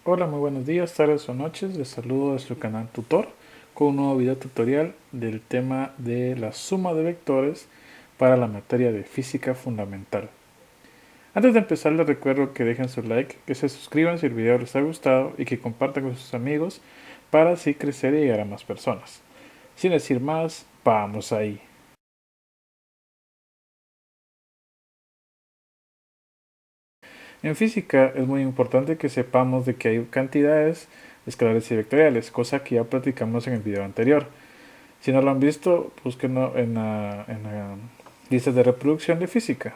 Hola, muy buenos días, tardes o noches. Les saludo de su canal Tutor con un nuevo video tutorial del tema de la suma de vectores para la materia de física fundamental. Antes de empezar les recuerdo que dejen su like, que se suscriban si el video les ha gustado y que compartan con sus amigos para así crecer y llegar a más personas. Sin decir más, vamos ahí. En física es muy importante que sepamos de que hay cantidades escalares y vectoriales, cosa que ya platicamos en el video anterior. Si no lo han visto, búsquenlo en la lista de reproducción de física.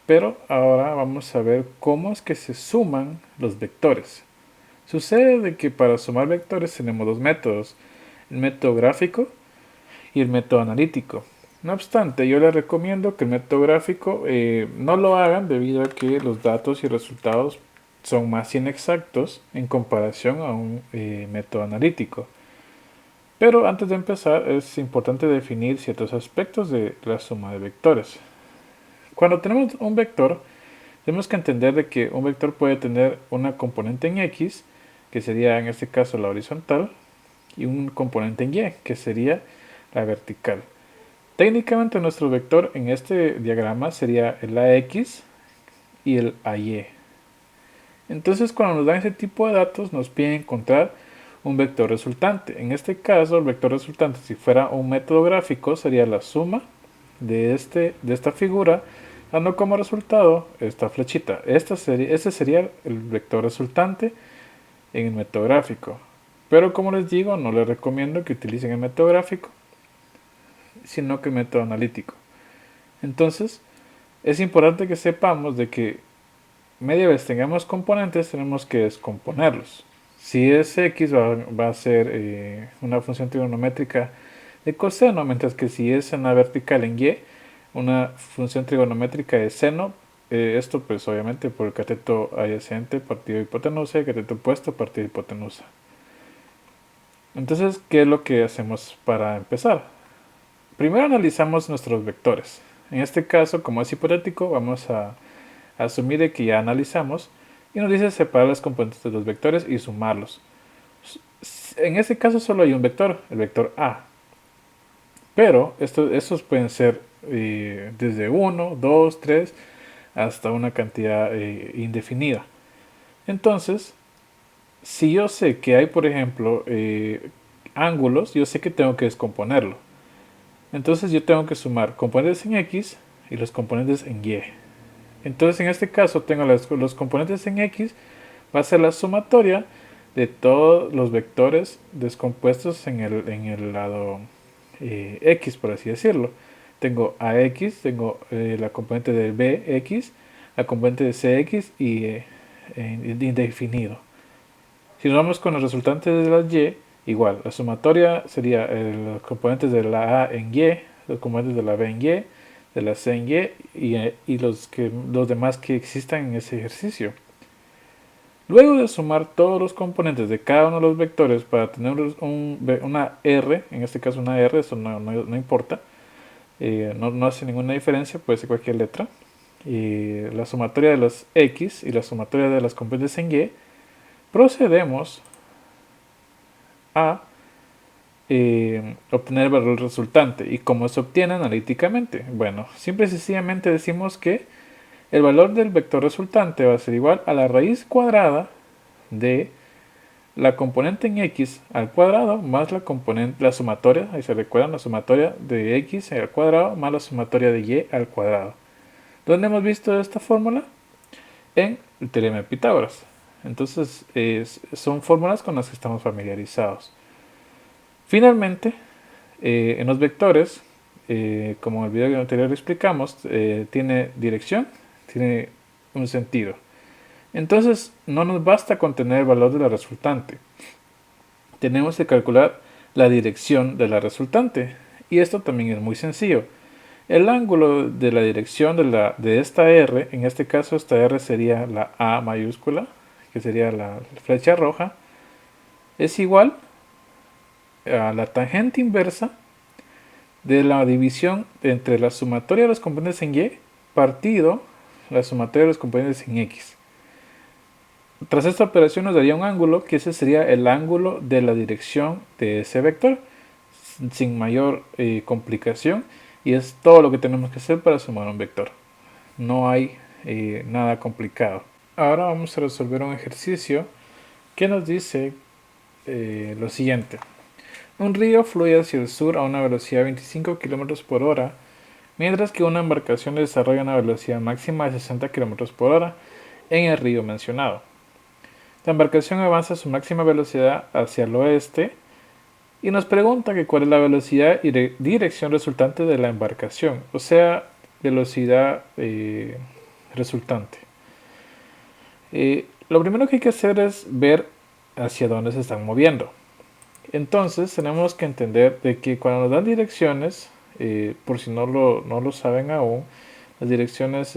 Pero ahora vamos a ver cómo es que se suman los vectores. Sucede de que para sumar vectores tenemos dos métodos, el método gráfico y el método analítico. No obstante, yo les recomiendo que el método gráfico no lo hagan debido a que los datos y resultados son más inexactos en comparación a un método analítico. Pero antes de empezar es importante definir ciertos aspectos de la suma de vectores. Cuando tenemos un vector, tenemos que entender de que un vector puede tener una componente en X, que sería en este caso la horizontal, y un componente en Y, que sería la vertical. Técnicamente nuestro vector en este diagrama sería el AX y el AY. Entonces cuando nos dan ese tipo de datos nos piden encontrar un vector resultante. En este caso el vector resultante, si fuera un método gráfico, sería la suma de esta figura, dando como resultado esta flechita. Este sería el vector resultante en el método gráfico. Pero como les digo, no les recomiendo que utilicen el método gráfico, sino que el método analítico. Entonces, es importante que sepamos de que media vez tengamos componentes, tenemos que descomponerlos. Si es x, va a ser una función trigonométrica de coseno, mientras que si es en la vertical en y, una función trigonométrica de seno. Esto pues obviamente por el cateto adyacente partido de hipotenusa y el cateto opuesto partido de hipotenusa. Entonces, ¿qué es lo que hacemos para empezar? Primero analizamos nuestros vectores. En este caso, como es hipotético, vamos a asumir que ya analizamos y nos dice separar las componentes de los vectores y sumarlos. En este caso solo hay un vector, el vector A. Pero estos pueden ser desde 1, 2, 3 hasta una cantidad indefinida. Entonces, si yo sé que hay, por ejemplo, ángulos, yo sé que tengo que descomponerlo. Entonces yo tengo que sumar componentes en X y los componentes en Y. Entonces en este caso tengo los componentes en X, va a ser la sumatoria de todos los vectores descompuestos en el lado X, por así decirlo. Tengo AX, tengo la componente de BX, la componente de CX y indefinido. Si nos vamos con los resultantes de las Y, igual, la sumatoria sería los componentes de la A en Y, los componentes de la B en Y, de la C en y los demás que existan en ese ejercicio. Luego de sumar todos los componentes de cada uno de los vectores para tener una R, en este caso una R, eso no importa, no hace ninguna diferencia, puede ser cualquier letra, y la sumatoria de los X y la sumatoria de las componentes en Y, procedemos a obtener el valor resultante. ¿Y cómo se obtiene analíticamente? Bueno, simple y sencillamente decimos que el valor del vector resultante va a ser igual a la raíz cuadrada de la componente en x al cuadrado más la sumatoria, ahí se recuerdan, la sumatoria de x al cuadrado más la sumatoria de y al cuadrado. ¿Dónde hemos visto esta fórmula? En el teorema de Pitágoras. Entonces son fórmulas con las que estamos familiarizados. Finalmente, en los vectores, como en el video anterior explicamos, tiene dirección, tiene un sentido. Entonces, no nos basta con tener el valor de la resultante. Tenemos que calcular la dirección de la resultante. Y esto también es muy sencillo. El ángulo de la dirección de esta R, en este caso esta R sería la A mayúscula, que sería la flecha roja, es igual a la tangente inversa de la división entre la sumatoria de los componentes en Y partido la sumatoria de los componentes en X. Tras esta operación nos daría un ángulo, que ese sería el ángulo de la dirección de ese vector, sin mayor complicación, y es todo lo que tenemos que hacer para sumar un vector. No hay nada complicado. Ahora vamos a resolver un ejercicio que nos dice lo siguiente. Un río fluye hacia el sur a una velocidad de 25 km por hora, mientras que una embarcación desarrolla una velocidad máxima de 60 km por hora en el río mencionado. La embarcación avanza a su máxima velocidad hacia el oeste y nos pregunta que cuál es la velocidad y dirección resultante de la embarcación, o sea, velocidad resultante. Lo primero que hay que hacer es ver hacia dónde se están moviendo. Entonces tenemos que entender de que cuando nos dan direcciones, por si no lo saben aún, las direcciones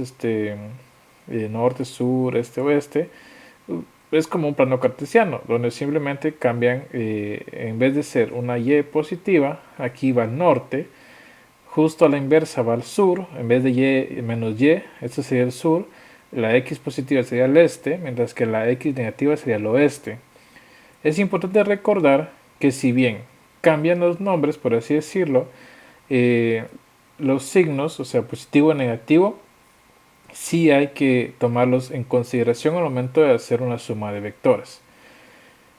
norte, sur, este, oeste, es como un plano cartesiano, donde simplemente cambian, en vez de ser una Y positiva, aquí va al norte, justo a la inversa va al sur, en vez de Y menos Y, esto sería el sur, la X positiva sería el este, mientras que la X negativa sería el oeste. Es importante recordar que si bien cambian los nombres, por así decirlo, los signos, o sea, positivo y negativo, sí hay que tomarlos en consideración al momento de hacer una suma de vectores.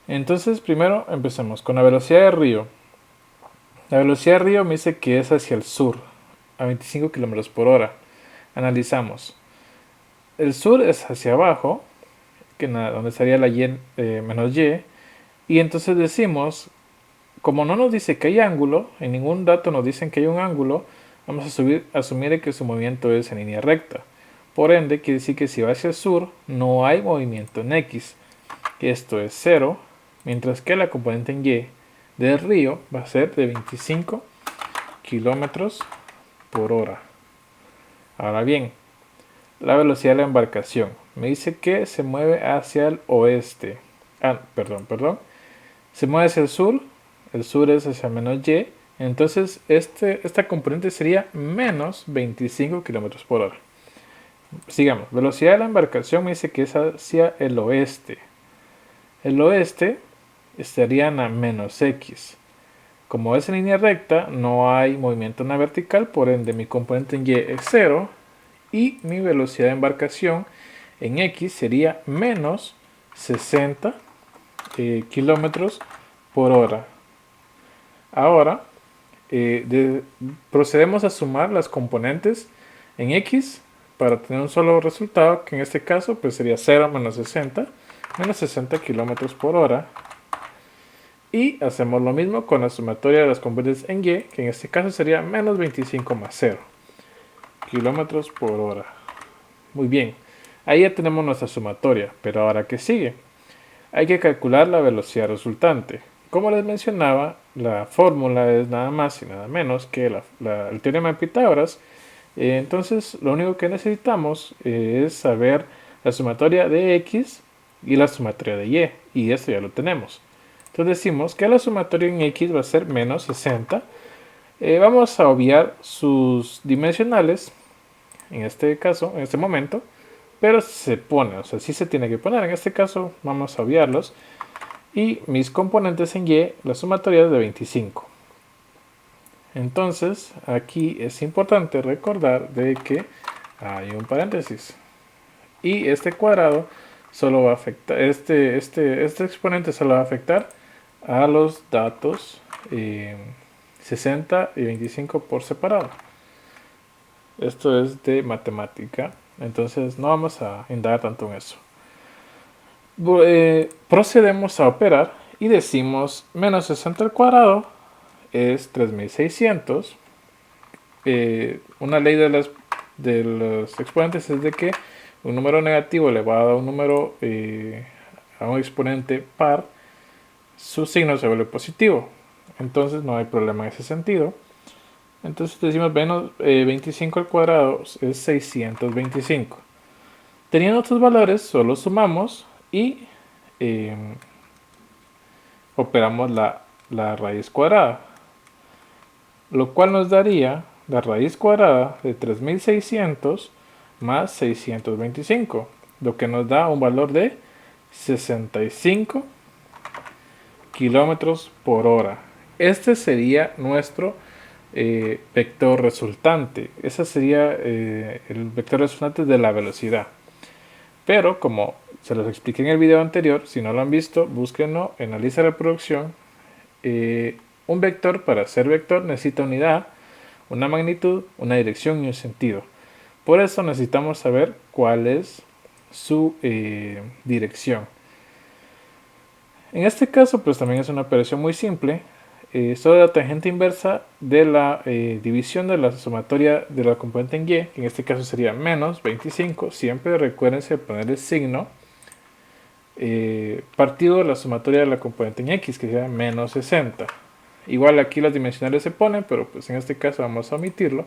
Entonces, primero empecemos con la velocidad del río. La velocidad del río me dice que es hacia el sur, a 25 km por hora. Analizamos. El sur es hacia abajo, donde estaría la Y menos Y, y entonces decimos, como no nos dice que hay ángulo, en ningún dato nos dicen que hay un ángulo, vamos a asumir que su movimiento es en línea recta. Por ende, quiere decir que si va hacia el sur, no hay movimiento en X. Esto es 0, mientras que la componente en Y del río va a ser de 25 kilómetros por hora. Ahora bien, la velocidad de la embarcación me dice que se mueve hacia el oeste. Perdón. Se mueve hacia el sur es hacia menos Y, entonces esta componente sería menos 25 kilómetros por hora. Sigamos, velocidad de la embarcación me dice que es hacia el oeste. El oeste estarían a menos X. Como es en línea recta, no hay movimiento en la vertical, por ende mi componente en Y es 0 y mi velocidad de embarcación en X sería menos 60 kilómetros por hora. Ahora procedemos a sumar las componentes en X para tener un solo resultado, que en este caso pues sería 0 menos 60 kilómetros por hora. Y hacemos lo mismo con la sumatoria de las componentes en Y, que en este caso sería menos 25 más 0 kilómetros por hora. Muy bien, ahí ya tenemos nuestra sumatoria, pero ahora ¿qué sigue? Hay que calcular la velocidad resultante. Como les mencionaba, la fórmula es nada más y nada menos que el teorema de Pitágoras. Entonces lo único que necesitamos es saber la sumatoria de X y la sumatoria de Y eso ya lo tenemos. Entonces decimos que la sumatoria en X va a ser menos 60. Vamos a obviar sus dimensionales en este caso, en este momento, pero se pone, o sea, sí se tiene que poner. En este caso vamos a obviarlos y mis componentes en Y, la sumatoria es de 25. Entonces aquí es importante recordar de que hay un paréntesis y este cuadrado solo va a afectar, este exponente solo va a afectar a los datos 60 y 25 por separado. Esto es de matemática, entonces no vamos a indagar tanto en eso. Procedemos a operar y decimos menos 60 al cuadrado es 3600. Una ley de los exponentes es de que un número negativo elevado a un número a un exponente par, su signo se vuelve positivo. Entonces no hay problema en ese sentido. Entonces decimos menos 25 al cuadrado es 625. Teniendo estos valores, solo sumamos y operamos la raíz cuadrada, lo cual nos daría la raíz cuadrada de 3600 más 625, lo que nos da un valor de 65 kilómetros por hora. Este sería nuestro vector resultante. Ese sería el vector resultante de la velocidad. Pero como se los expliqué en el video anterior, si no lo han visto, búsquenlo en la lista de reproducción. Un vector, para ser vector, necesita unidad, una magnitud, una dirección y un sentido. Por eso necesitamos saber cuál es su dirección. En este caso, pues también es una operación muy simple. Solo la tangente inversa de la división de la sumatoria de la componente en y, que en este caso sería menos 25. Siempre recuérdense poner el signo partido de la sumatoria de la componente en x, que sería menos 60. Igual aquí las dimensionales se ponen, pero pues en este caso vamos a omitirlo.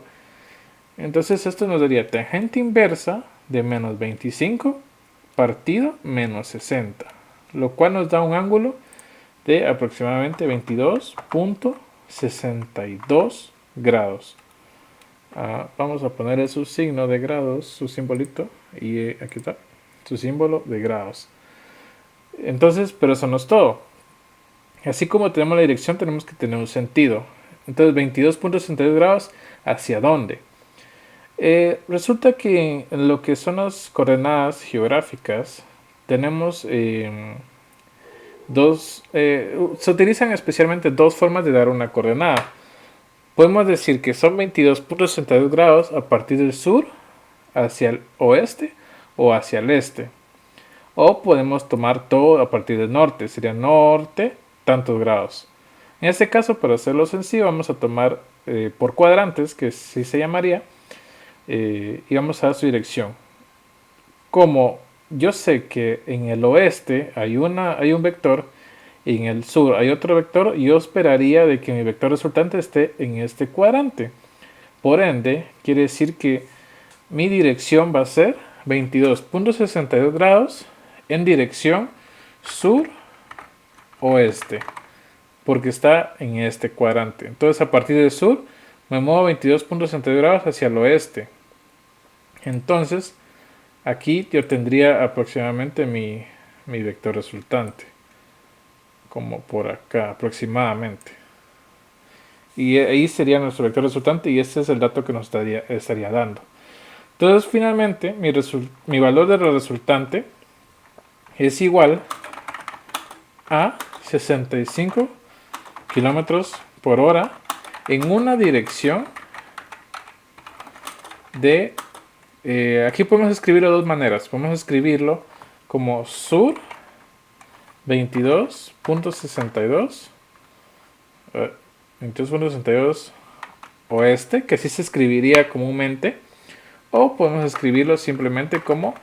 Entonces esto nos daría tangente inversa de menos 25 partido menos 60, lo cual nos da un ángulo de aproximadamente 22.62 grados. Vamos a poner su signo de grados, su simbolito, y aquí está, su símbolo de grados. Entonces, pero eso no es todo. Así como tenemos la dirección, tenemos que tener un sentido. Entonces, 22.62 grados, ¿hacia dónde? Resulta que en lo que son las coordenadas geográficas, tenemos se utilizan especialmente dos formas de dar una coordenada. Podemos decir que son 22.62 grados a partir del sur hacia el oeste o hacia el este. O podemos tomar todo a partir del norte, sería norte tantos grados. En este caso, para hacerlo sencillo, vamos a tomar por cuadrantes, que sí se llamaría, y vamos a dar su dirección. Como yo sé que en el oeste hay un vector y en el sur hay otro vector, yo esperaría de que mi vector resultante esté en este cuadrante. Por ende, quiere decir que mi dirección va a ser 22.62 grados en dirección sur-oeste, porque está en este cuadrante. Entonces, a partir del sur, me muevo 22.62 grados hacia el oeste. Entonces, aquí yo tendría aproximadamente mi vector resultante, como por acá aproximadamente. Y ahí sería nuestro vector resultante, y este es el dato que nos estaría dando. Entonces, finalmente, mi valor de la resultante es igual a 65 kilómetros por hora en una dirección de... aquí podemos escribirlo de dos maneras. Podemos escribirlo como sur 22.62 22.62 oeste, que así se escribiría comúnmente. O podemos escribirlo simplemente como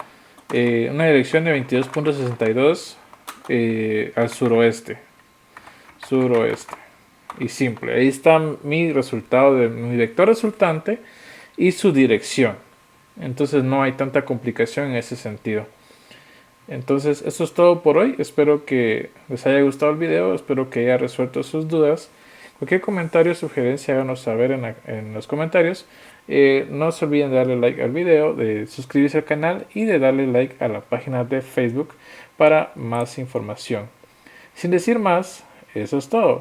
una dirección de 22.62 al suroeste. Y simple. Ahí está mi resultado de mi vector resultante y su dirección. Entonces no hay tanta complicación en ese sentido. Entonces eso es todo por hoy. Espero que les haya gustado el video. Espero que haya resuelto sus dudas. Cualquier comentario o sugerencia háganos saber en los comentarios. No se olviden de darle like al video, de suscribirse al canal y de darle like a la página de Facebook para más información. Sin decir más, eso es todo.